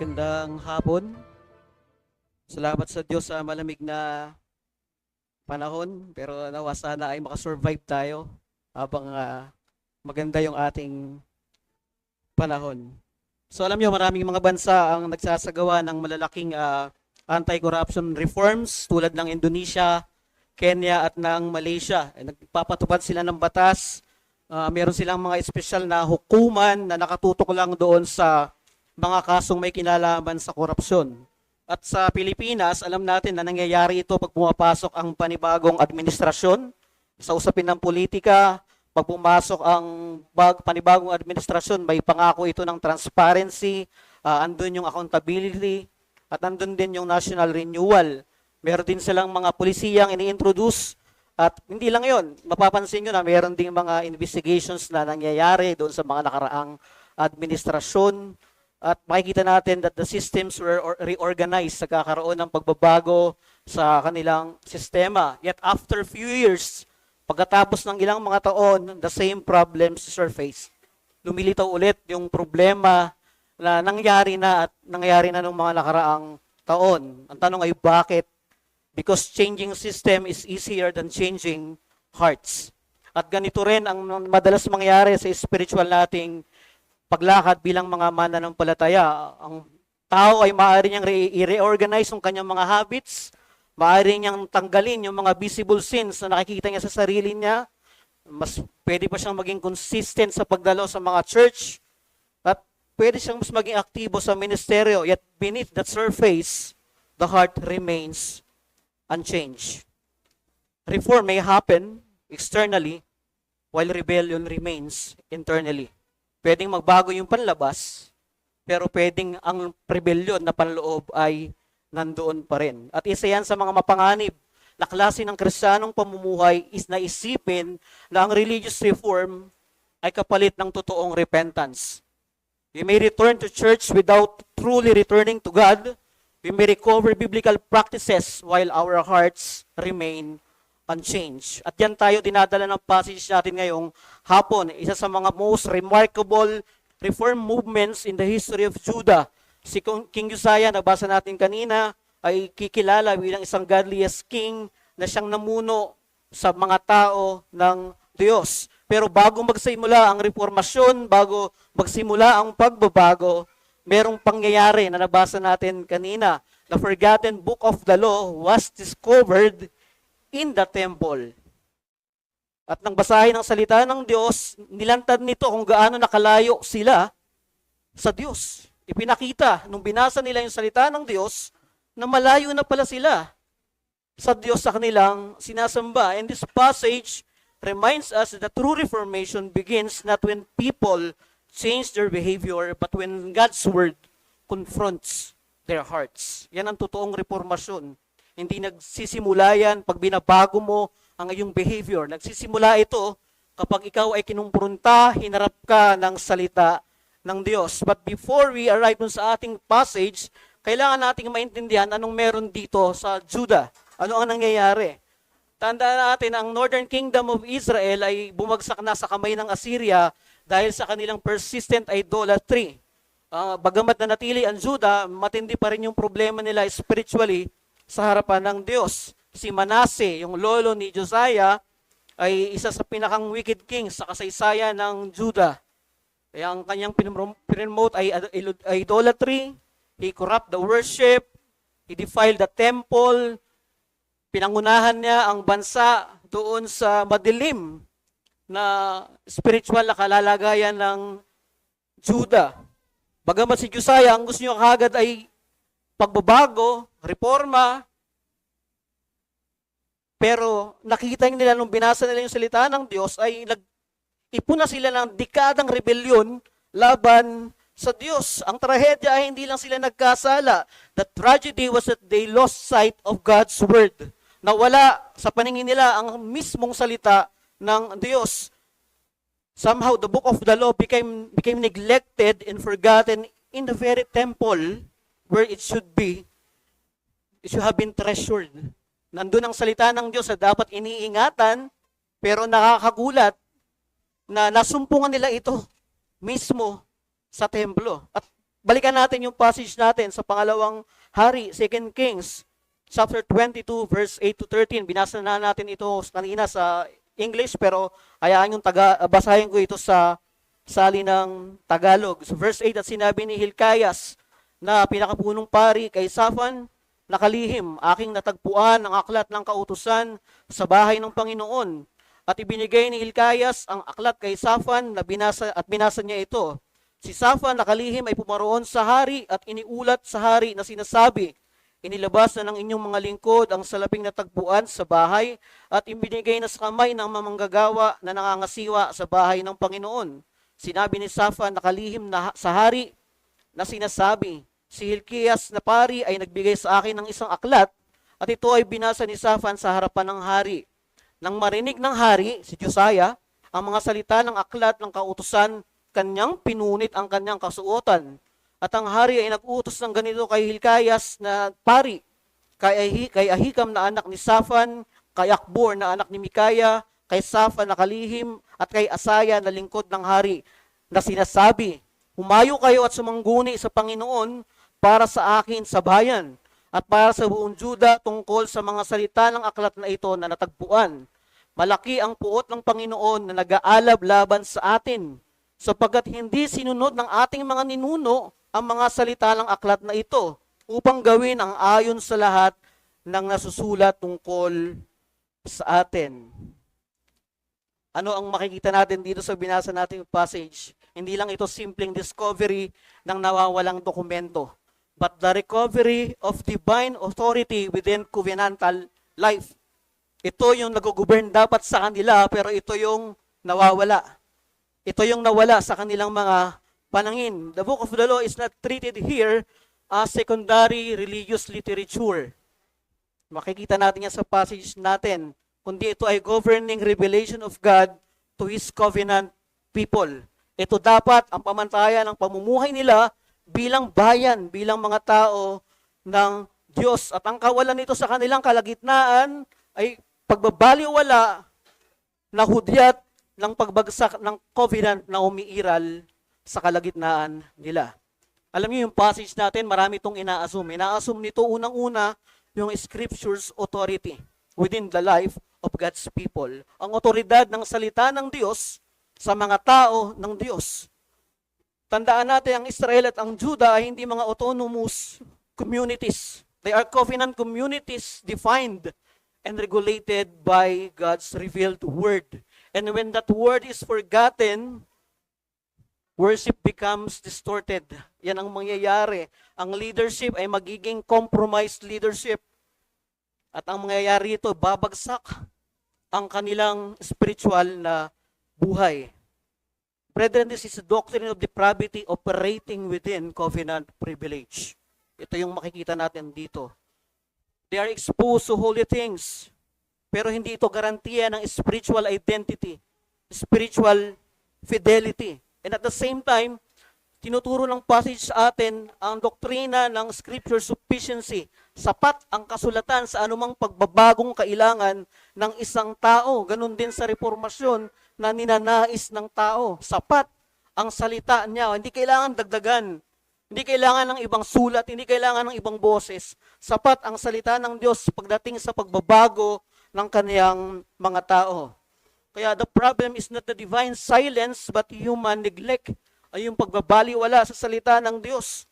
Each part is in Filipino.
Magandang hapon. Salamat sa Diyos sa malamig na panahon. Pero nawa sana ay makasurvive tayo habang maganda yung ating panahon. So alam nyo, maraming mga bansa ang nagsasagawa ng malalaking anti-corruption reforms tulad ng Indonesia, Kenya at ng Malaysia. Nagpapatupad sila ng batas. Meron silang mga espesyal na hukuman na nakatutok lang doon sa mga kasong may kinalaman sa korupsyon. At sa Pilipinas, alam natin na nangyayari ito pag pumapasok ang panibagong administrasyon sa usapin ng politika. Pag pumasok ang panibagong administrasyon, may pangako ito ng transparency, andun yung accountability, at andun din yung national renewal. Meron din silang mga pulisiyang ini-introduce, at hindi lang yon, mapapansin nyo na meron ding mga investigations na nangyayari doon sa mga nakaraang administrasyon. At makikita natin that the systems were reorganized sa kakaroon ng pagbabago sa kanilang sistema. Yet after few years, pagkatapos ng ilang mga taon, the same problems surface. Lumilitaw ulit yung problema na nangyari na ng mga nakaraang taon. Ang tanong ay bakit? Because changing system is easier than changing hearts. At ganito rin ang madalas mangyari sa spiritual nating paglakad bilang mga mananampalataya. Ang tao ay maaari niyang i-reorganize yung kanyang mga habits, maaari niyang tanggalin yung mga visible sins na nakikita niya sa sarili niya. Mas pwede pa siyang maging consistent sa pagdalo sa mga church, at pwede siyang mas maging aktibo sa ministeryo. Yet beneath that surface, the heart remains unchanged. Reform may happen externally while rebellion remains internally. Pwedeng magbago yung panlabas, pero pwedeng ang rebellion na panloob ay nandoon pa rin. At isa yan sa mga mapanganib na klase ng Kristiyanong pamumuhay is na isipin na ang religious reform ay kapalit ng totoong repentance. We may return to church without truly returning to God. We may recover biblical practices while our hearts remain unchanged. At yan tayo dinadala ng passage natin ngayong hapon. Isa sa mga most remarkable reform movements in the history of Judah. Si King Josiah, nabasa natin kanina, ay kikilala bilang isang godliest king na siyang namuno sa mga tao ng Diyos. Pero bago magsimula ang reformasyon, bago magsimula ang pagbabago, merong pangyayari na nabasa natin kanina. The forgotten book of the law was discovered in the temple. At nang basahin ang salita ng Diyos, nilantad nito kung gaano nakalayo sila sa Diyos. Ipinakita, nung binasa nila yung salita ng Diyos, na malayo na pala sila sa Diyos sa kanilang sinasamba. And this passage reminds us that true reformation begins not when people change their behavior, but when God's word confronts their hearts. Yan ang totoong reformasyon. Hindi nagsisimula yan pag binabago mo ang iyong behavior. Nagsisimula ito kapag ikaw ay kinumpronta, hinarap ka ng salita ng Diyos. But before we arrive dun sa ating passage, kailangan nating maintindihan anong meron dito sa Judah. Ano ang nangyayari? Tandaan natin, ang Northern Kingdom of Israel ay bumagsak na sa kamay ng Assyria dahil sa kanilang persistent idolatry. Bagamat na natili ang Judah, matindi pa rin yung problema nila spiritually sa harapan ng Diyos. Si Manasseh, yung lolo ni Josiah, ay isa sa pinakang wicked king sa kasaysayan ng Judah. Kaya ang kanyang pinromote ay idolatry, he corrupt the worship, he defiled the temple, pinangunahan niya ang bansa doon sa madilim na spiritual na kalalagayan ng Judah. Bagamat si Josiah, ang gusto niya kagad ay pagbabago, reforma, pero nakita nila nung binasa nila yung salita ng Diyos ay ipuna sila ng dekadang rebellion laban sa Diyos. Ang trahedya ay hindi lang sila nagkasala. The tragedy was that they lost sight of God's word. Nawala sa paningin nila ang mismong salita ng Diyos. Somehow the book of the law became neglected and forgotten in the very temple where it should be. It should have been treasured. Nandun ang salita ng Diyos na dapat iniingatan, pero nakakagulat na nasumpungan nila ito mismo sa templo. At balikan natin yung passage natin sa pangalawang hari, 2 Kings, chapter 22, verse 8 to 13. Binasa na natin ito kanina sa English, pero hayaan yung basahin ko ito sa salinang Tagalog. So verse 8, at sinabi ni Hilkias na pinakapunong pari kay Shaphan, nakalihim, aking natagpuan ang aklat ng kautusan sa bahay ng Panginoon. At ibinigay ni Hilkias ang aklat kay Shaphan na binasa niya ito. Si Shaphan nakalihim ay pumaroon sa hari at iniulat sa hari na sinasabi, inilabas na ng inyong mga lingkod ang salaping natagpuan sa bahay at ibinigay na sa kamay ng mamanggagawa na nangangasiwa sa bahay ng Panginoon. Sinabi ni Shaphan nakalihim na sa hari na sinasabi, si Hilkias na pari ay nagbigay sa akin ng isang aklat at ito ay binasa ni Shaphan sa harapan ng hari. Nang marinig ng hari, si Josiah, ang mga salita ng aklat ng kautusan, kanyang pinunit ang kanyang kasuotan. At ang hari ay nag-utos ng ganito kay Hilkias na pari, kay Ahikam na anak ni Shaphan, kay Akbor na anak ni Mikaya, kay Shaphan na kalihim, at kay Asaya na lingkod ng hari, na sinasabi, humayo kayo at sumangguni sa Panginoon para sa akin sa bayan, at para sa buong Juda tungkol sa mga salita ng aklat na ito na natagpuan. Malaki ang puot ng Panginoon na nag-aalab laban sa atin, sapagkat hindi sinunod ng ating mga ninuno ang mga salita ng aklat na ito upang gawin ang ayon sa lahat ng nasusulat tungkol sa atin. Ano ang makikita natin dito sa binasa nating passage? Hindi lang ito simpleng discovery ng nawawalang dokumento, but the recovery of divine authority within covenantal life. Ito yung nag-govern dapat sa kanila, pero ito yung nawawala. Ito yung nawala sa kanilang mga panangin. The book of the law is not treated here as secondary religious literature. Makikita natin yan sa passage natin. Kundi ito ay governing revelation of God to His covenant people. Ito dapat ang pamantayan ng pamumuhay nila bilang bayan, bilang mga tao ng Diyos. At ang kawalan nito sa kanilang kalagitnaan ay pagbabaliwala na hudyat ng pagbagsak ng covenant na umiiral sa kalagitnaan nila. Alam niyo yung passage natin, marami itong ina-assume. Ina-assume nito unang-una yung scripture's authority within the life of God's people. Ang otoridad ng salita ng Diyos sa mga tao ng Diyos. Tandaan natin, ang Israel at ang Judah ay hindi mga autonomous communities. They are covenant communities defined and regulated by God's revealed word. And when that word is forgotten, worship becomes distorted. Yan ang mangyayari. Ang leadership ay magiging compromised leadership. At ang mangyayari ito, babagsak ang kanilang spiritual na buhay. Brethren, this is the doctrine of depravity operating within covenant privilege. Ito yung makikita natin dito. They are exposed to holy things, pero hindi ito garantiya ng spiritual identity, spiritual fidelity. And at the same time, tinuturo ng passage sa atin ang doktrina ng scripture sufficiency. Sapat ang kasulatan sa anumang pagbabagong kailangan ng isang tao. Ganun din sa reformasyon na ninanais ng tao. Sapat ang salita niya. Hindi kailangan dagdagan. Hindi kailangan ng ibang sulat. Hindi kailangan ng ibang boses. Sapat ang salita ng Diyos pagdating sa pagbabago ng kaniyang mga tao. Kaya the problem is not the divine silence but human neglect. Ay yung pagbabaliwala sa salita ng Diyos.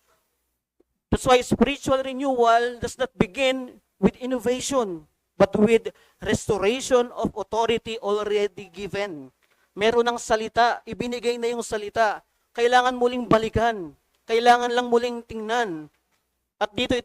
That's why spiritual renewal does not begin with innovation, but with restoration of authority already given. Meron ng salita, ibinigay na yung salita. Kailangan muling balikan. Kailangan lang muling tingnan. At dito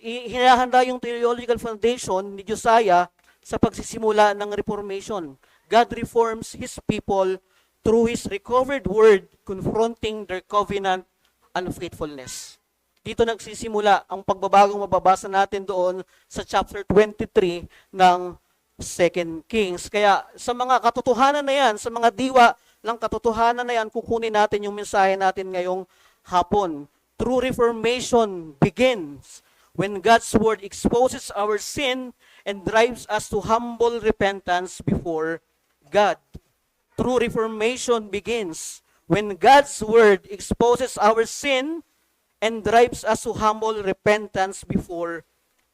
hinahanda yung theological foundation ni Josiah sa pagsisimula ng Reformation. God reforms His people through His recovered word confronting their covenant unfaithfulness. Dito nagsisimula ang pagbabagong mababasa natin doon sa chapter 23 ng 2 Kings. Kaya sa mga katotohanan na yan, sa mga diwa ng katotohanan na yan, kukunin natin yung mensahe natin ngayong hapon. True reformation begins when God's word exposes our sin and drives us to humble repentance before God. True reformation begins when God's word exposes our sin and drives us to humble repentance before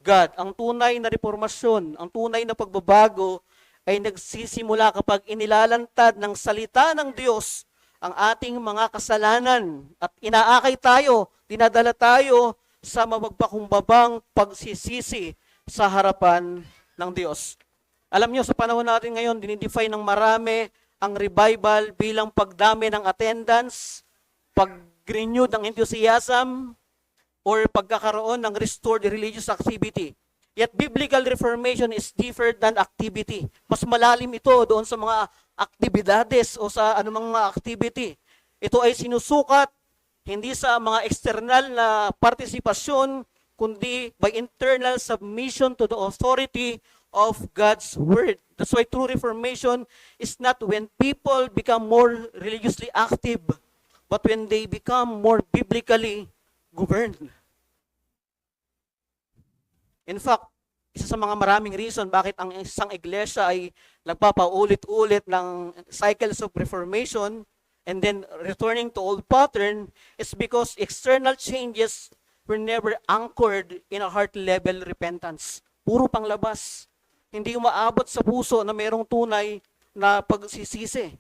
God. Ang tunay na reformasyon, ang tunay na pagbabago ay nagsisimula kapag inilalantad ng salita ng Diyos ang ating mga kasalanan at inaakay tayo, dinadala tayo sa mapagpakumbabang pagsisisi sa harapan ng Diyos. Alam nyo, sa panahon natin ngayon, dinidefine ng marami ang revival bilang pagdami ng attendance, pag-renew ng enthusiasm, or pagkakaroon ng restored religious activity. Yet biblical reformation is different than activity. Mas malalim ito doon sa mga aktibidades o sa anumang mga activity. Ito ay sinusukat hindi sa mga external na partisipasyon, kundi by internal submission to the authority of God's Word. That's why true reformation is not when people become more religiously active, but when they become more biblically governed. In fact, isa sa mga maraming reason bakit ang isang iglesia ay nagpapaulit-ulit ng cycles of reformation and then returning to old pattern is because external changes were never anchored in a heart-level repentance. Puro panglabas. Hindi umaabot sa puso na mayroong tunay na pagsisisi.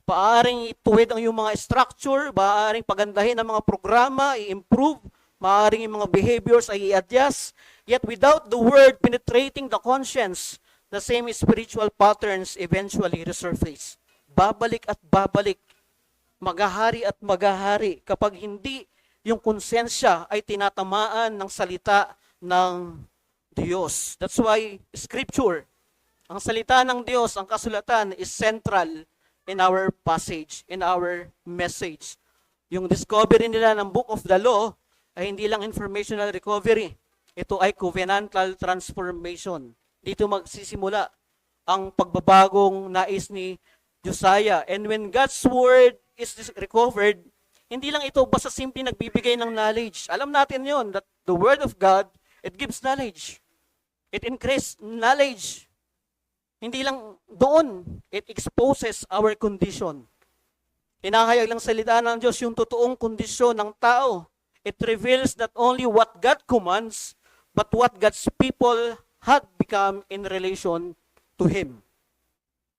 Paaring ituwid ang iyong mga structure, paaring pagandahin ang mga programa, i-improve, maaring yung mga behaviors ay i-adjust, yet without the word penetrating the conscience, the same spiritual patterns eventually resurface. Babalik at babalik, maghahari at maghahari kapag hindi yung konsensya ay tinatamaan ng salita ng Diyos. That's why Scripture, ang salita ng Diyos, ang kasulatan is central in our passage, in our message. Yung discovery nila ng Book of the Law ay hindi lang informational recovery. Ito ay covenantal transformation. Dito magsisimula ang pagbabagong nais ni Josiah. And when God's Word is recovered, hindi lang ito basta simple nagbibigay ng knowledge. Alam natin yon that the Word of God, it gives knowledge. It increases knowledge. Hindi lang doon, it exposes our condition. Hinahayag lang salita ng Diyos yung totoong kondisyon ng tao. It reveals not only what God commands, but what God's people had become in relation to Him.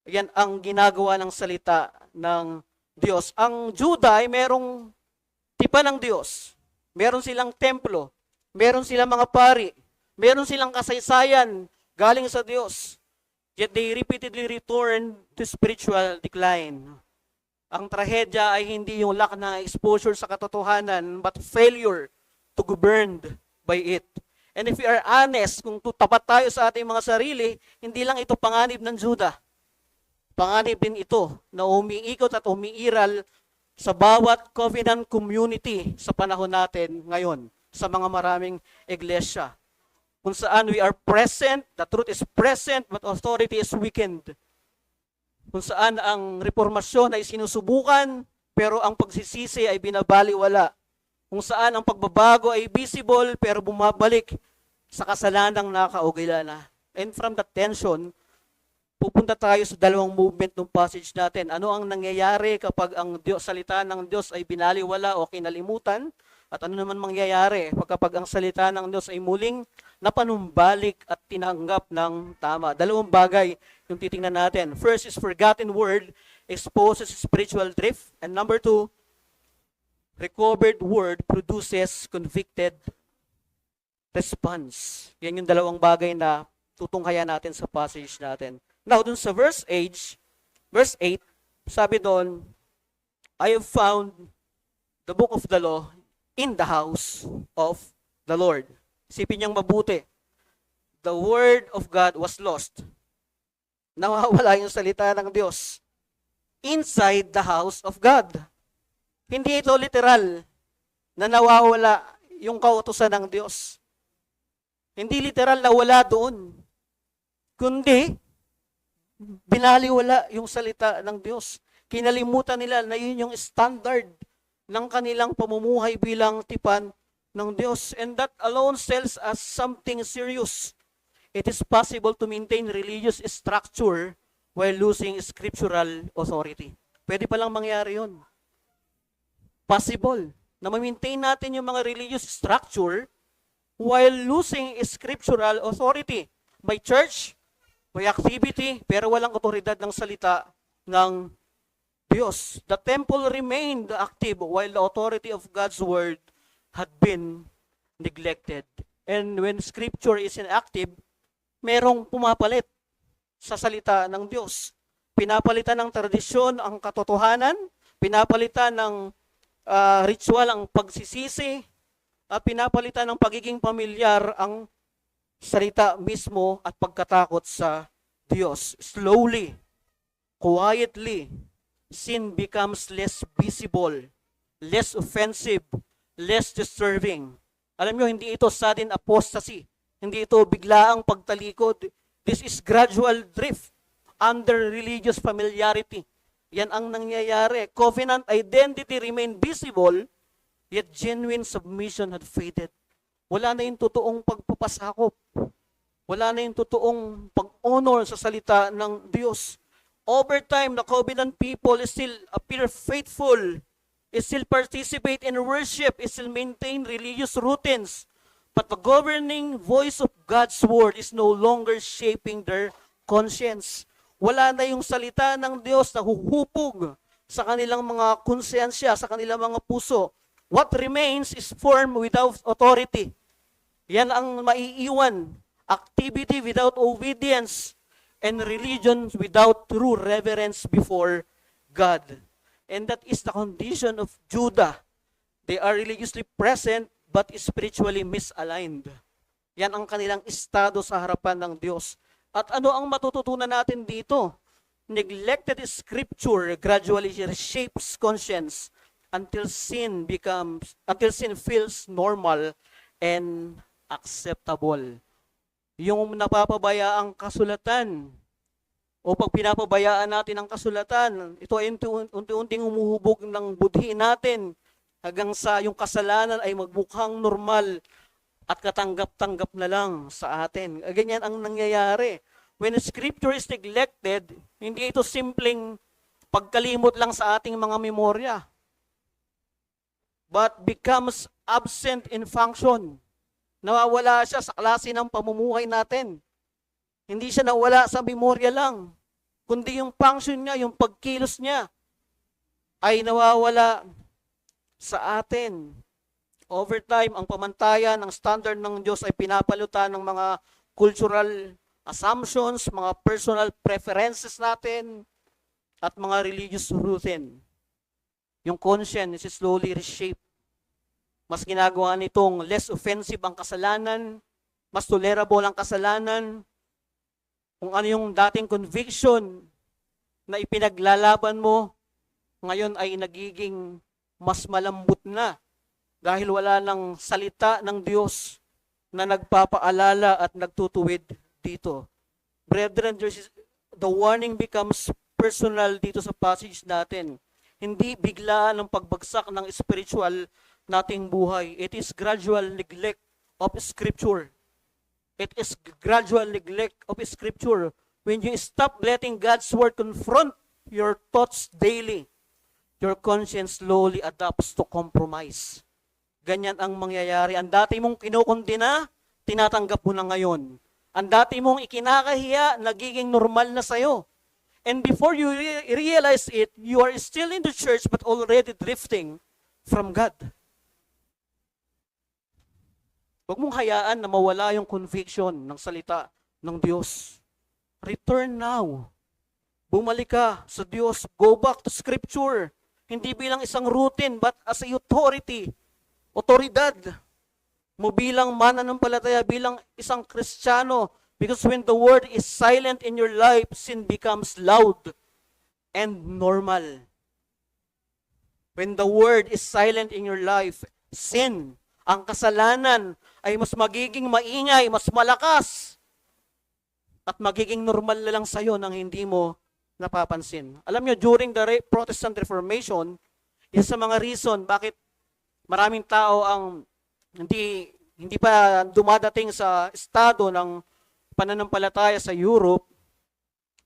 Yan ang ginagawa ng salita ng Diyos. Ang Juda ay merong tipan ng Diyos. Meron silang templo. Meron silang mga pari. Meron silang kasaysayan galing sa Diyos. Yet they repeatedly return to spiritual decline. Ang trahedya ay hindi yung lack ng exposure sa katotohanan, but failure to govern by it. And if we are honest, kung tapat tayo sa ating mga sarili, hindi lang ito panganib ng Juda. Panganib din ito na umiikot at umiiral sa bawat covenant community sa panahon natin ngayon, sa mga maraming iglesia. Kung saan we are present, the truth is present, but authority is weakened. Kung saan ang reformasyon ay sinusubukan, pero ang pagsisisi ay binabaliwala. Kung saan ang pagbabago ay visible, pero bumabalik sa kasalanang nakaugila na. And from that tension, pupunta tayo sa dalawang movement ng passage natin. Ano ang nangyayari kapag ang salita ng Diyos ay binaliwala o kinalimutan? At ano naman mangyayari kapag ang salita ng Diyos ay muling napanumbalik at tinanggap ng tama? Dalawang bagay yung titingnan natin. First is forgotten word exposes spiritual drift. And number two, recovered word produces convicted response. Yan yung dalawang bagay na tutunghayan natin sa passage natin. Now, dun sa verse 8, sabi doon, I have found the book of the law in the house of the Lord. Isipin niyang mabuti. The word of God was lost. Nawawala yung salita ng Diyos inside the house of God. Hindi ito literal na nawawala yung kautusan ng Diyos. Hindi literal na wala doon. Kundi, binaliwala yung salita ng Diyos. Kinalimutan nila na yun yung standard ng kanilang pamumuhay bilang tipan ng Diyos. And that alone tells us something serious. It is possible to maintain religious structure while losing scriptural authority. Pwede palang mangyari yun. Possible. na ma-maintain natin yung mga religious structure while losing scriptural authority. May church, may activity, pero walang otoridad ng salita ng Diyos. The temple remained active while the authority of God's word had been neglected. And when scripture is inactive, merong pumapalit sa salita ng Diyos. Pinapalitan ng tradisyon ang katotohanan, pinapalitan ng ritual ang pagsisisi, at pinapalitan ng pagiging pamilyar ang salita mismo at pagkatakot sa Diyos. Slowly, quietly, sin becomes less visible, less offensive, less disturbing. Alam nyo, hindi ito sudden apostasy. Hindi ito biglaang pagtalikod. This is gradual drift under religious familiarity. Yan ang nangyayari. Covenant identity remained visible, yet genuine submission had faded. Wala na yung totoong pagpapasakop. Wala na yung totoong pag-honor sa salita ng Diyos. Over time, the covenant people still appear faithful, still participate in worship, still maintain religious routines. But the governing voice of God's word is no longer shaping their conscience. Wala na yung salita ng Diyos na huhupog sa kanilang mga konsensya, sa kanilang mga puso. What remains is form without authority. Yan ang maiiwan. Activity without obedience, and religion without true reverence before God. And that is the condition of Judah. They are religiously present but spiritually misaligned. Yan ang kanilang estado sa harapan ng Diyos. At ano ang matututunan natin dito? Neglected scripture gradually reshapes conscience until sin feels normal and acceptable. Yung napapabayaang kasulatan, o pag pinapabayaan natin ang kasulatan, ito ay unti-unting umuhubog ng budhi natin hanggang sa yung kasalanan ay magmukhang normal at katanggap-tanggap na lang sa atin. Ganyan ang nangyayari. When scripture is neglected, hindi ito simpleng pagkalimot lang sa ating mga memorya, but becomes absent in function. Nawawala siya sa klase ng pamumuhay natin. Hindi siya nawala sa memorya lang, kundi yung function niya, yung pagkilos niya, ay nawawala sa atin. Over time, ang pamantayan ng standard ng Diyos ay pinapalutan ng mga cultural assumptions, mga personal preferences natin, at mga religious routine. Yung conscience is slowly reshaped. Mas ginagawa nitong less offensive ang kasalanan, mas tolerable ang kasalanan. Kung ano yung dating conviction na ipinaglalaban mo, ngayon ay nagiging mas malambot na dahil wala ng salita ng Diyos na nagpapaalala at nagtutuwid dito. Brethren, the warning becomes personal dito sa passage natin. Hindi bigla ng pagbagsak ng spiritual nating buhay. It is gradual neglect of Scripture. It is gradual neglect of Scripture. When you stop letting God's Word confront your thoughts daily, your conscience slowly adapts to compromise. Ganyan ang mangyayari. Ang dati mong kinukundina, tinatanggap mo na ngayon. Ang dati mong ikinakahiya, nagiging normal na sa'yo. And before you realize it, you are still in the church but already drifting from God. Huwag mong hayaan na mawala yung conviction ng salita ng Diyos. Return now. Bumalik ka sa Diyos. Go back to Scripture. Hindi bilang isang routine, but as a authority. Otoridad. Mo bilang mananampalataya, bilang isang Kristiyano. Because when the word is silent in your life, sin becomes loud and normal. When the word is silent in your life, sin, ang kasalanan, ay mas magiging maingay, mas malakas, at magiging normal na lang sa'yo nang hindi mo napapansin. Alam nyo, during the Protestant Reformation, isa sa mga reason bakit maraming tao ang hindi pa dumadating sa estado ng pananampalataya sa Europe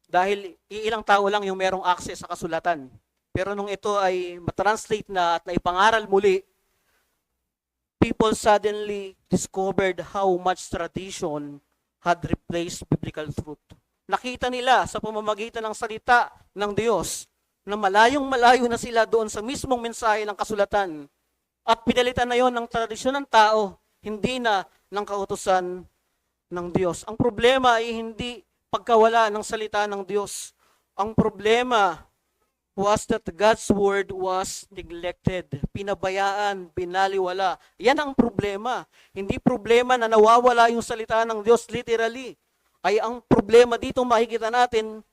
dahil iilang tao lang yung merong access sa kasulatan. Pero nung ito ay matranslate na at naipangaral muli, people suddenly discovered how much tradition had replaced biblical truth. Nakita nila sa pamamagitan ng salita ng Diyos na malayong-malayo na sila doon sa mismong mensahe ng kasulatan. At pinalitan na yon ng tradisyon ng tao, hindi na ng kautusan ng Diyos. Ang problema ay hindi pagkawala ng salita ng Diyos. Ang problema was that God's word was neglected, pinabayaan, binaliwala. Yan ang problema. Hindi problema na nawawala yung salita ng Diyos literally. Ay ang problema dito makikita natin,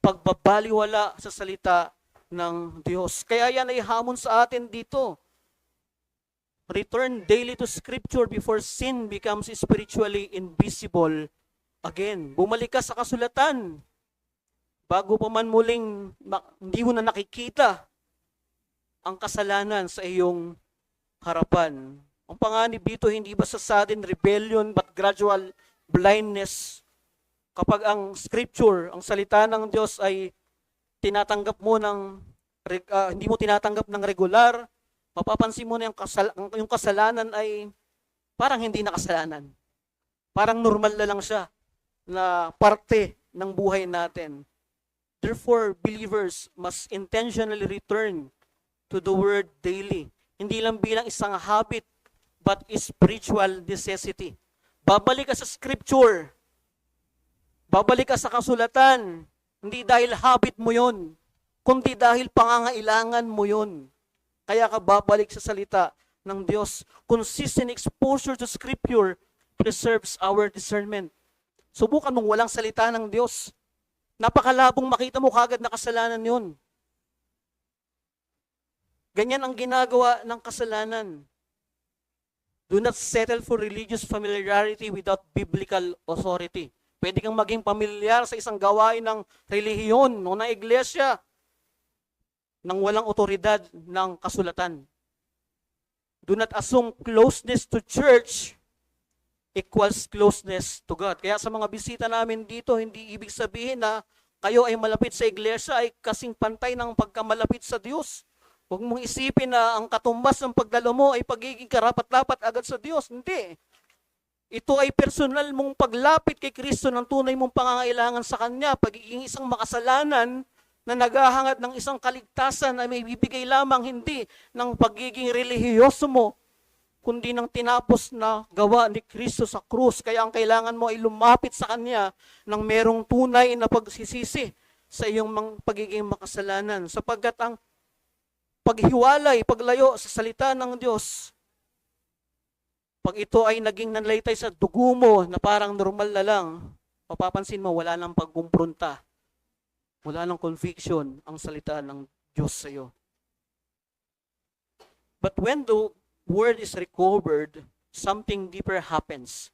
pagbabaliwala sa salita ng Diyos. Kaya yan ay hamon sa atin dito. Return daily to Scripture before sin becomes spiritually invisible again. Bumalik ka sa kasulatan. Bago pa man muling, hindi mo na nakikita ang kasalanan sa iyong harapan. Ang panganib dito, hindi ba sa sudden rebellion but gradual blindness. Kapag ang Scripture, ang salita ng Diyos ay tinatanggap mo hindi mo tinatanggap ng regular, mapapansin mo na yung kasalanan ay parang hindi na kasalanan. Parang normal na lang siya na parte ng buhay natin. Therefore, believers must intentionally return to the Word daily. Hindi lang bilang isang habit, but spiritual necessity. Babalik ka sa Scripture. Babalik ka sa kasulatan. Hindi dahil habit mo yun, kundi dahil pangangailangan mo yun. Kaya ka babalik sa salita ng Diyos. Consistent exposure to Scripture preserves our discernment. Subukan mong walang salita ng Diyos. Napakalabong makita mo kagad na kasalanan yun. Ganyan ang ginagawa ng kasalanan. Do not settle for religious familiarity without biblical authority. Pwede kang maging pamilyar sa isang gawain ng relihiyon o ng iglesia nang walang otoridad ng kasulatan. Do not assume closeness to church equals closeness to God. Kaya sa mga bisita namin dito, hindi ibig sabihin na kayo ay malapit sa iglesia ay kasing pantay ng pagkamalapit sa Diyos. Huwag mong isipin na ang katumbas ng pagdalo mo ay pagiging karapat-dapat agad sa Diyos. Hindi. Ito ay personal mong paglapit kay Kristo ng tunay mong pangangailangan sa Kanya, pagiging isang makasalanan na naghahangad ng isang kaligtasan na may bibigay lamang hindi ng pagiging relihiyoso mo, kundi ng tinapos na gawa ni Kristo sa krus. Kaya ang kailangan mo ay lumapit sa Kanya ng merong tunay na pagsisisi sa iyong pagiging makasalanan. Sapagkat ang paghiwalay, paglayo sa salita ng Diyos, pag ito ay naging nanlaytay sa dugo mo na parang normal na lang, mapapansin mo wala nang pagkumpronta. Wala nang conviction ang salita ng Diyos sa iyo. But when the word is recovered, something deeper happens.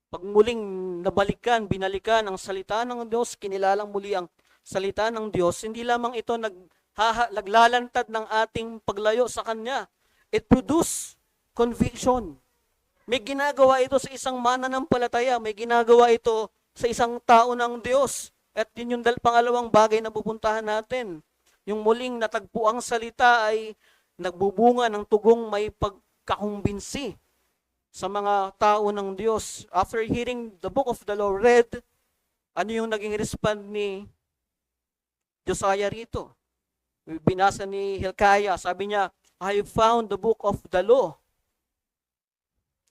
Pag muling nabalikan, binalikan ang salita ng Diyos, kinilalang muli ang salita ng Diyos, hindi lamang ito naglalantad ng ating paglayo sa Kanya. It produces conviction. May ginagawa ito sa isang mananampalataya, may ginagawa ito sa isang tao ng Diyos. At yun yung pangalawang bagay na pupuntahan natin. Yung muling natagpo ang salita ay nagbubunga ng tugong may pagkakumbinsi sa mga tao ng Diyos. After hearing the book of the law read, ano yung naging respond ni Josiah rito? Binasa ni Hilkiah, sabi niya, I found the book of the law.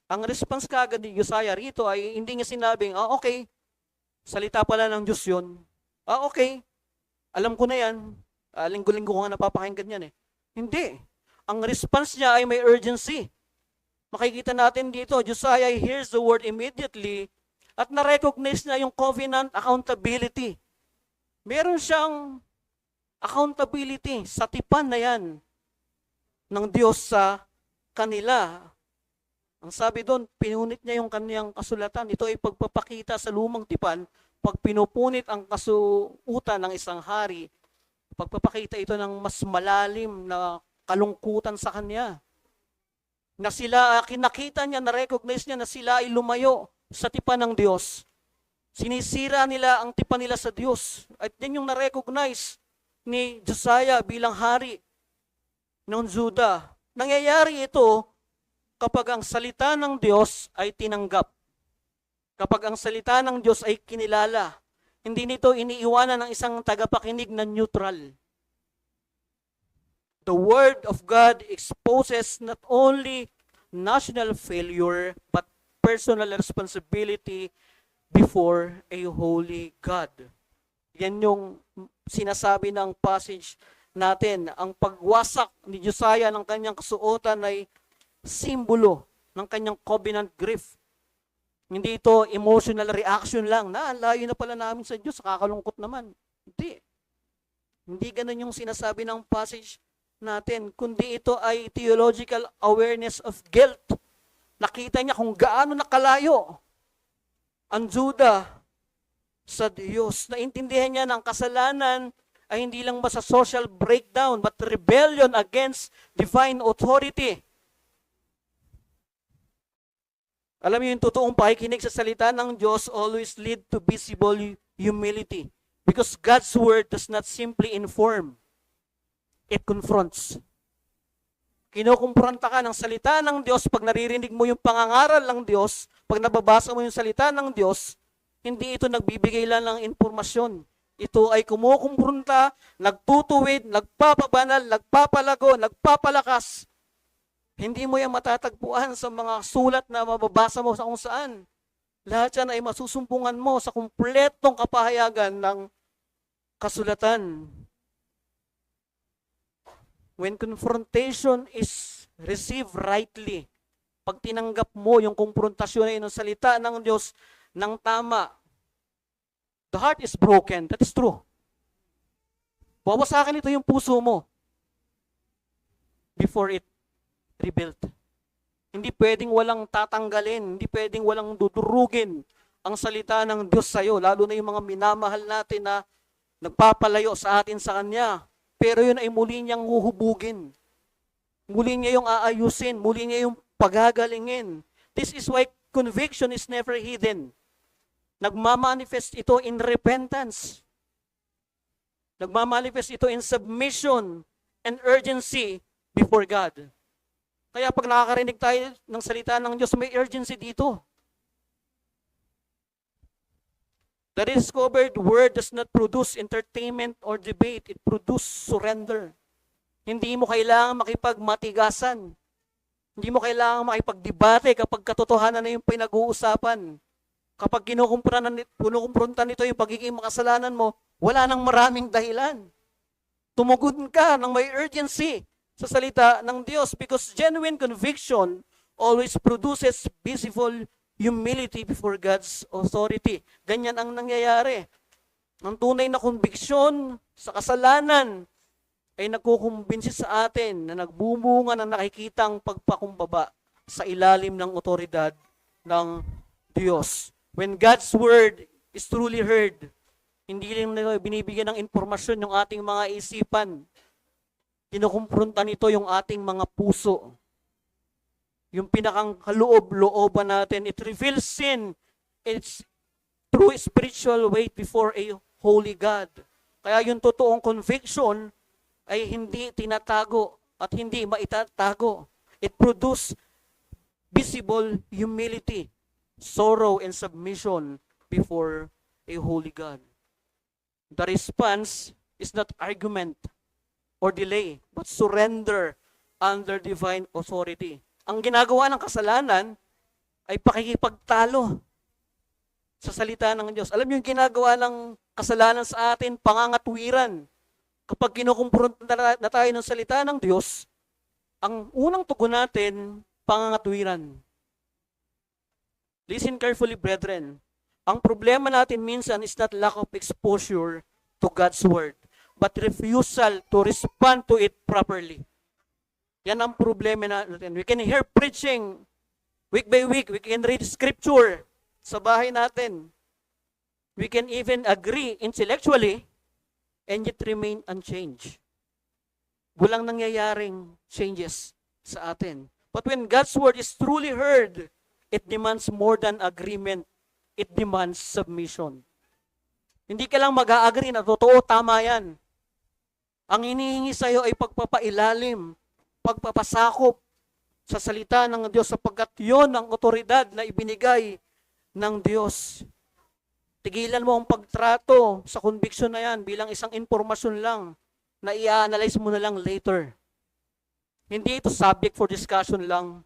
Ang response kagad ni Josiah rito ay hindi niya sinabing, okay, salita pala ng Diyos yun. Okay, alam ko na yan. Linggo-linggo ko nga napapakinggan yan eh. Hindi. Ang response niya ay may urgency. Makikita natin dito, Josiah hears the word immediately at na-recognize niya yung covenant accountability. Meron siyang accountability sa tipan na yan ng Diyos sa kanila. Ang sabi doon, pinunit niya yung kaniyang kasulatan. Ito ay pagpapakita sa lumang tipan. Pag pinupunit ang kasuutan ng isang hari, pagpapakita ito ng mas malalim na kalungkutan sa kanya. Na sila, kinakita niya, na-recognize niya na sila ay lumayo sa tipan ng Diyos. Sinisira nila ang tipan nila sa Diyos. At yan yung na-recognize ni Josiah bilang hari ng Juda. Nangyayari ito kapag ang salita ng Diyos ay tinanggap. Kapag ang salita ng Diyos ay kinilala. Hindi nito iniiwanan ng isang tagapakinig na neutral. The Word of God exposes not only national failure, but personal responsibility before a holy God. Yan yung sinasabi ng passage natin. Ang pagwasak ni Josiah ng kanyang kasuotan ay simbolo ng kanyang covenant grief. Hindi ito emotional reaction lang, na layo na pala namin sa Diyos, kakalungkot naman. Hindi. Hindi ganun yung sinasabi ng passage natin, kundi ito ay theological awareness of guilt. Nakita niya kung gaano nakalayo ang Juda sa Diyos. Naintindihan niya ng kasalanan ay hindi lang ba sa social breakdown, but rebellion against divine authority. Alam niyo, yung totoong pakikinig sa salita ng Diyos always lead to visible humility. Because God's word does not simply inform, it confronts. Kinukumpronta ka ng salita ng Diyos pag naririnig mo yung pangangaral ng Diyos, pag nababasa mo yung salita ng Diyos, hindi ito nagbibigay lang ng impormasyon. Ito ay kumukumpronta, nagtutuwid, nagpapabanal, nagpapalago, nagpapalakas. Hindi mo yan matatagpuan sa mga sulat na mababasa mo sa kung saan. Lahat yan ay masusumpungan mo sa kumpletong kapahayagan ng kasulatan. When confrontation is received rightly, pag tinanggap mo yung kumprontasyon na yun ng salita ng Diyos ng tama, the heart is broken. That is true. Bawasakin ito yung puso mo before it rebuilt. Hindi pwedeng walang tatanggalin, hindi pwedeng walang dudurugin ang salita ng Diyos sa'yo, lalo na yung mga minamahal natin na nagpapalayo sa atin sa Kanya. Pero yun ay muli niyang huhubugin. Muli niya yung aayusin, muli niya yung pagagalingin. This is why conviction is never hidden. Nagmamanifest ito in repentance. Nagmamanifest ito in submission and urgency before God. Kaya pag nakakarinig tayo ng salita ng Diyos, may urgency dito. The rediscovered word does not produce entertainment or debate. It produces surrender. Hindi mo kailangan makipagmatigasan. Hindi mo kailangan makipagdebate kapag katotohanan na yung pinag-uusapan. Kapag kinukumpronta nito yung pagiging makasalanan mo, wala nang maraming dahilan. Tumugod ka ng may urgency sa salita ng Diyos, because genuine conviction always produces visible humility before God's authority. Ganyan ang nangyayari. Ang tunay na konviksyon sa kasalanan ay nagkukumbinsi sa atin na nagbubunga ng nakikitang pagpakumbaba sa ilalim ng otoridad ng Diyos. When God's word is truly heard, hindi lang binibigyan ng impormasyon yung ating mga isipan. Kinukumpronta nito yung ating mga puso. Yung pinakang kaloob-looban natin. It reveals sin. It's true spiritual weight before a holy God. Kaya yung totoong conviction ay hindi tinatago at hindi maitatago. It produces visible humility, sorrow, and submission before a holy God. The response is not argument or delay, but surrender under divine authority. Ang ginagawa ng kasalanan ay pakikipagtalo sa salita ng Diyos. Alam niyo yung ginagawa ng kasalanan sa atin, pangangatwiran. Kapag kinukumpronta na tayo ng salita ng Diyos, ang unang tugon natin, pangangatwiran. Listen carefully, brethren. Ang problema natin minsan is not lack of exposure to God's word, but refusal to respond to it properly. Yan ang problema natin. We can hear preaching week by week. We can read scripture sa bahay natin. We can even agree intellectually and yet remain unchanged. Walang nangyayaring changes sa atin. But when God's word is truly heard, it demands more than agreement. It demands submission. Hindi ka lang mag-a-agree na totoo, tama yan. Ang hinihingi sa'yo ay pagpapailalim, pagpapasakop, sa salita ng Diyos sapagkat yon ang otoridad na ibinigay ng Diyos. Tigilan mo ang pagtrato sa conviction na yan bilang isang informasyon lang na i-analyze mo na lang later. Hindi ito subject for discussion lang.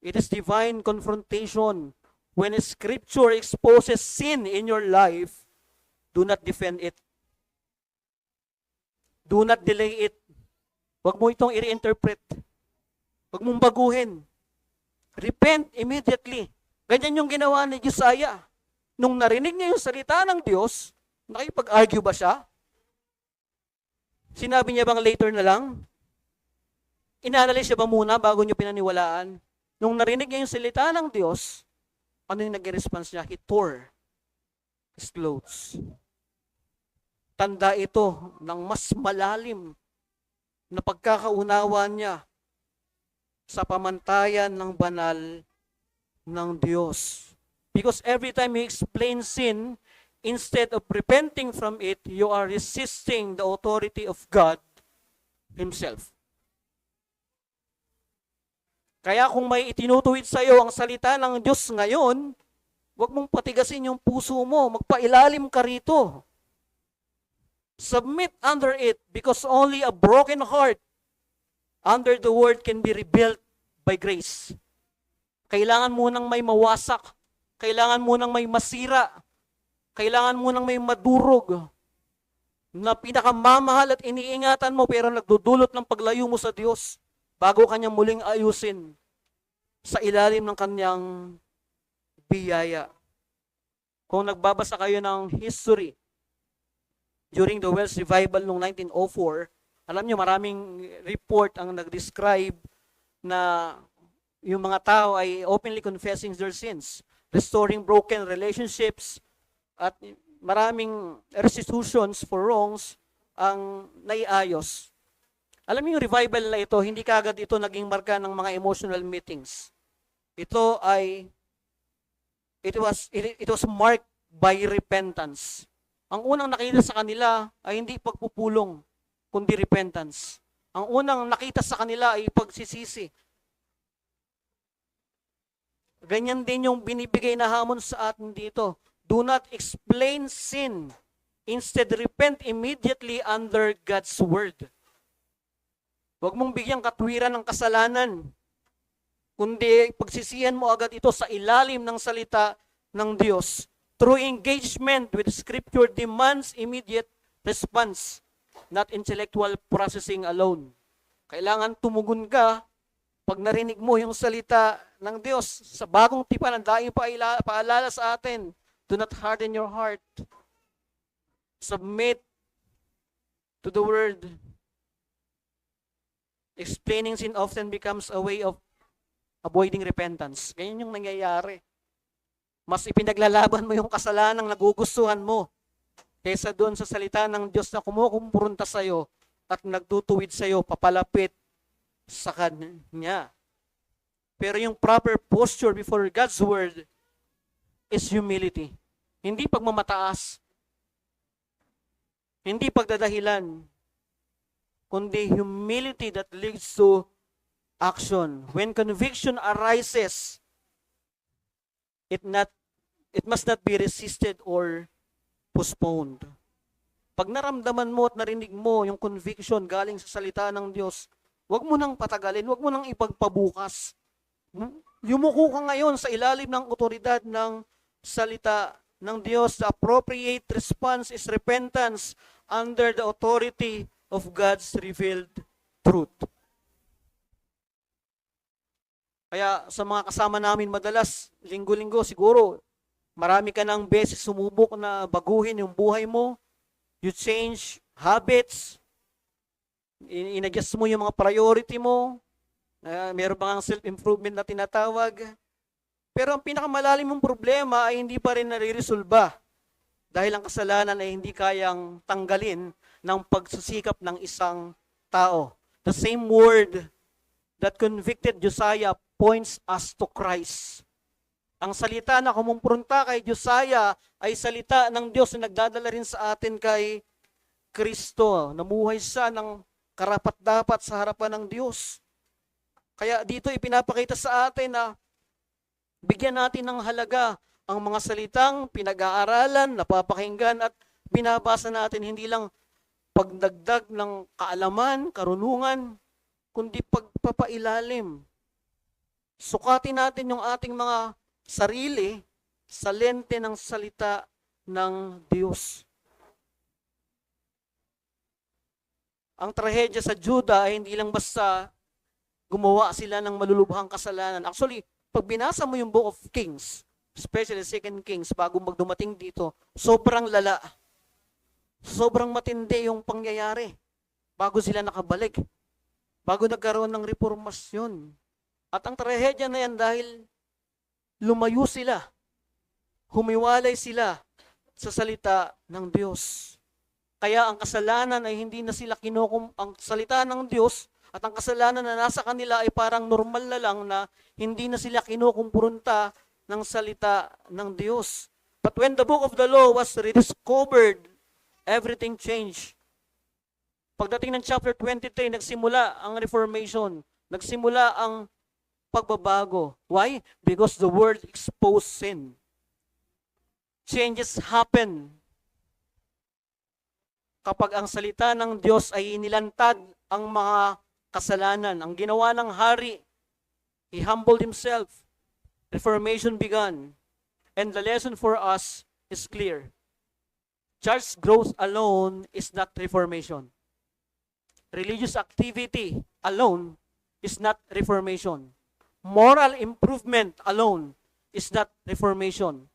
It is divine confrontation. When Scripture exposes sin in your life, do not defend it. Do not delay it. Huwag mo itong i-reinterpret. Huwag mong baguhin. Repent immediately. Ganyan yung ginawa ni Josiah. Nung narinig niya yung salita ng Diyos, nakipag-argue ba siya? Sinabi niya bang later na lang? Inanalyze siya ba muna bago niyo pinaniwalaan? Nung narinig niya yung salita ng Diyos, ano yung nag-response niya? He tore his clothes. Tanda ito ng mas malalim na pagkakaunawa niya sa pamantayan ng banal ng Diyos. Because every time you explain sin, instead of repenting from it, you are resisting the authority of God Himself. Kaya kung may itinutuwid sa iyo ang salita ng Diyos ngayon, huwag mong patigasin yung puso mo, magpailalim ka rito. Submit under it because only a broken heart under the word can be rebuilt by grace. Kailangan mo nang may mawasak, kailangan mo nang may masira, kailangan mo nang may madurog na pinakamamahal at iniingatan mo pero nagdudulot ng paglayo mo sa Diyos bago kanya muling ayusin sa ilalim ng kanyang biyaya. Kung nagbabasa kayo ng history during the Welsh Revival noong 1904, alam nyo maraming report ang nag-describe na yung mga tao ay openly confessing their sins, restoring broken relationships, at maraming restitutions for wrongs ang naiayos. Alam niyo yung revival na ito, hindi kaagad ito naging marka ng mga emotional meetings. It was marked by repentance. Ang unang nakita sa kanila ay hindi pagpupulong, kundi repentance. Ang unang nakita sa kanila ay pagsisisi. Ganyan din yung binibigay na hamon sa atin dito. Do not explain sin. Instead, repent immediately under God's word. Huwag mong bigyang katwiran ng kasalanan, kundi pagsisihan mo agad ito sa ilalim ng salita ng Diyos. True engagement with Scripture demands immediate response, not intellectual processing alone. Kailangan tumugon ka pag narinig mo yung salita ng Diyos sa bagong tipan ng daing paalala sa atin. Do not harden your heart. Submit to the word. Explaining sin often becomes a way of avoiding repentance. Ganyan yung nangyayari. Mas ipinaglalaban mo yung kasalanang nagugustuhan mo kaysa doon sa salita ng Diyos na kumukumpronta sa'yo at nagtutuwid sa'yo, papalapit sa Kanya. Pero yung proper posture before God's word is humility. Hindi pagmamataas. Hindi pagdadahilan. Kundi humility that leads to action. When conviction arises, it must not be resisted or postponed. Pag naramdaman mo at narinig mo yung conviction galing sa salita ng Diyos, huwag mo nang patagalin, huwag mo nang ipagpabukas. Yumuko ka ngayon sa ilalim ng otoridad ng salita ng Diyos. The appropriate response is repentance under the authority of God's revealed truth. Kaya sa mga kasama namin madalas, linggo-linggo siguro, marami ka ng beses sumubok na baguhin yung buhay mo. You change habits. In-adjust mo yung mga priority mo. Meron bang self-improvement na tinatawag. Pero ang pinakamalalim mong problema ay hindi pa rin nare-resolba. Dahil ang kasalanan ay hindi kayang tanggalin ng pagsisikap ng isang tao. The same word that convicted Josiah points us to Christ. Ang salita na kumumpronta kay Josiah ay salita ng Diyos na nagdadala rin sa atin kay Kristo. Namuhay siya ng karapat-dapat sa harapan ng Diyos. Kaya dito ipinapakita sa atin na bigyan natin ng halaga ang mga salitang pinag-aaralan, napapakinggan at binabasa natin, hindi lang pagdagdag ng kaalaman, karunungan, kundi pagpapailalim. Sukatin natin yung ating mga sarili sa lente ng salita ng Diyos. Ang trahedya sa Juda ay hindi lang basta gumawa sila ng malulubhang kasalanan. Actually, pag binasa mo yung Book of Kings, especially 2 Kings, bago magdumating dito, sobrang lala. Sobrang matindi yung pangyayari bago sila nakabalik. Bago nagkaroon ng reformasyon. At ang trahedya na yan dahil lumayo sila. Humiwalay sila sa salita ng Diyos. Kaya ang kasalanan ay hindi na sila ang salita ng Diyos at ang kasalanan na nasa kanila ay parang normal na lang na hindi na sila kinukumpronta ng salita ng Diyos. But when the book of the law was rediscovered, everything changed. Pagdating ng chapter 23, nagsimula ang reformation. Nagsimula ang pagbabago. Why? Because the word exposed sin. Changes happen kapag ang salita ng Diyos ay inilantad ang mga kasalanan. Ang ginawa ng hari, he humbled himself. Reformation began. And the lesson for us is clear. Church growth alone is not reformation. Religious activity alone is not reformation. Moral improvement alone is not reformation.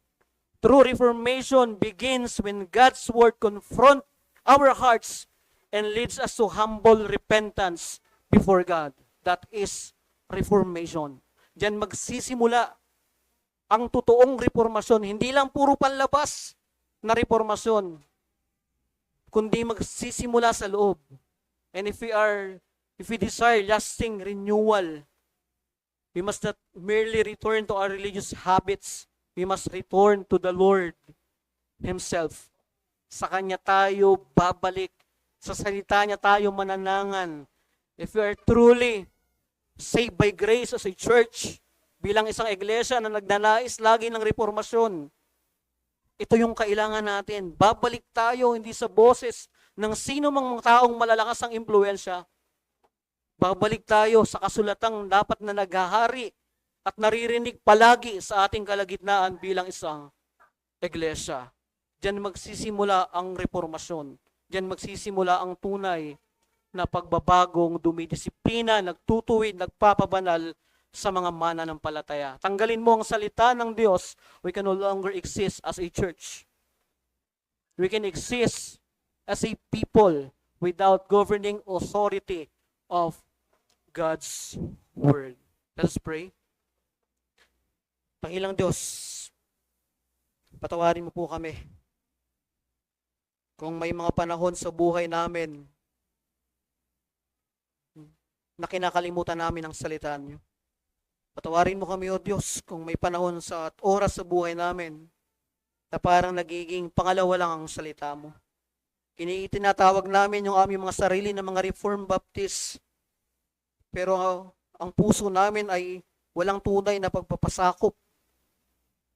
True reformation begins when God's word confronts our hearts and leads us to humble repentance before God. That is reformation. Diyan magsisimula ang totoong reformasyon. Hindi lang puro panlabas na reformasyon, kundi magsisimula sa loob. And if we desire lasting renewal, we must not merely return to our religious habits. We must return to the Lord Himself. Sa Kanya tayo babalik. Sa salita niya tayo mananangan. If we are truly saved by grace as a church, bilang isang iglesia na nagnanais lagi ng reformasyon, ito yung kailangan natin. Babalik tayo hindi sa boses ng sino mang mga taong malalakas ang impluensya. Babalik tayo sa kasulatang dapat na naghahari at naririnig palagi sa ating kalagitnaan bilang isang iglesia. Diyan magsisimula ang reformasyon. Diyan magsisimula ang tunay na pagbabagong dumidisiplina, nagtutuwid, nagpapabanal sa mga mananampalataya. Tanggalin mo ang salita ng Diyos, we can no longer exist as a church. We can exist as a people without governing authority of God's Word. Let us pray. Pangilang Diyos, patawarin mo po kami kung may mga panahon sa buhay namin na kinakalimutan namin ang salita niyo. Patawarin mo kami, O Diyos, kung may panahon sa oras sa buhay namin na parang nagiging pangalawa lang ang salita mo. Tinatawag namin yung aming mga sarili na mga Reformed Baptist, pero ang puso namin ay walang tunay na pagpapasakop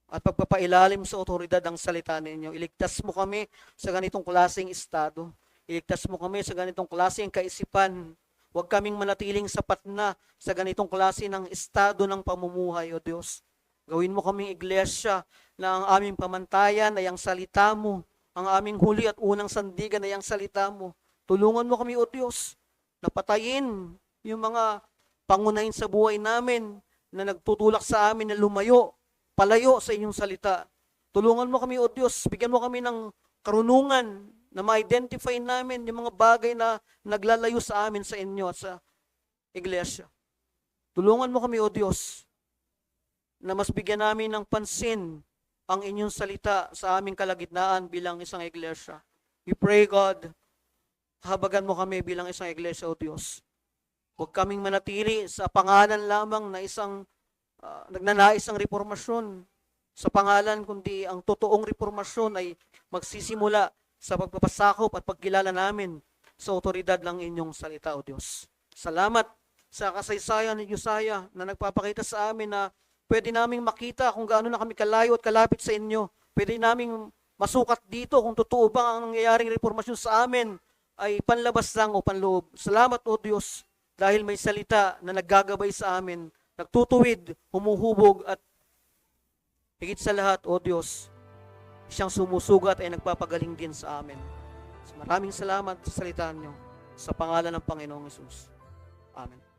at pagpapailalim sa otoridad ng salita ninyo. Iligtas mo kami sa ganitong klaseng estado. Iligtas mo kami sa ganitong klaseng kaisipan. Huwag kaming manatiling sapat na sa ganitong klase ng estado ng pamumuhay, O Diyos. Gawin mo kaming iglesia na ang aming pamantayan ay ang salita mo, ang aming huli at unang sandigan ay ang salita mo. Tulungan mo kami, O Diyos, na patayin yung mga pangunahin sa buhay namin na nagtutulak sa amin na lumayo, palayo sa inyong salita. Tulungan mo kami, O Diyos, bigyan mo kami ng karunungan na ma-identify namin yung mga bagay na naglalayo sa amin sa inyo at sa iglesia. Tulungan mo kami, O Diyos, na mas bigyan namin ng pansin ang inyong salita sa aming kalagitnaan bilang isang iglesia. We pray, God, habagan mo kami bilang isang iglesia, O Diyos. Huwag kaming manatili sa pangalan lamang na isang nagnanais ng reformasyon sa pangalan, kundi ang totoong reformasyon ay magsisimula sa pagpapasakop at pagkilala namin sa otoridad ng inyong salita, O Diyos. Salamat sa kasaysayan ni Josiah na nagpapakita sa amin na pwede naming makita kung gaano na kami kalayo at kalapit sa inyo. Pwede naming masukat dito kung totoo ba ang nangyayaring reformasyon sa amin ay panlabas lang o panloob. Salamat o Diyos dahil may salita na naggagabay sa amin, nagtutuwid, humuhubog at higit sa lahat o Diyos, siyang sumusugat ay nagpapagaling din sa amin. Maraming salamat sa salita niyo sa pangalan ng Panginoong Hesus. Amen.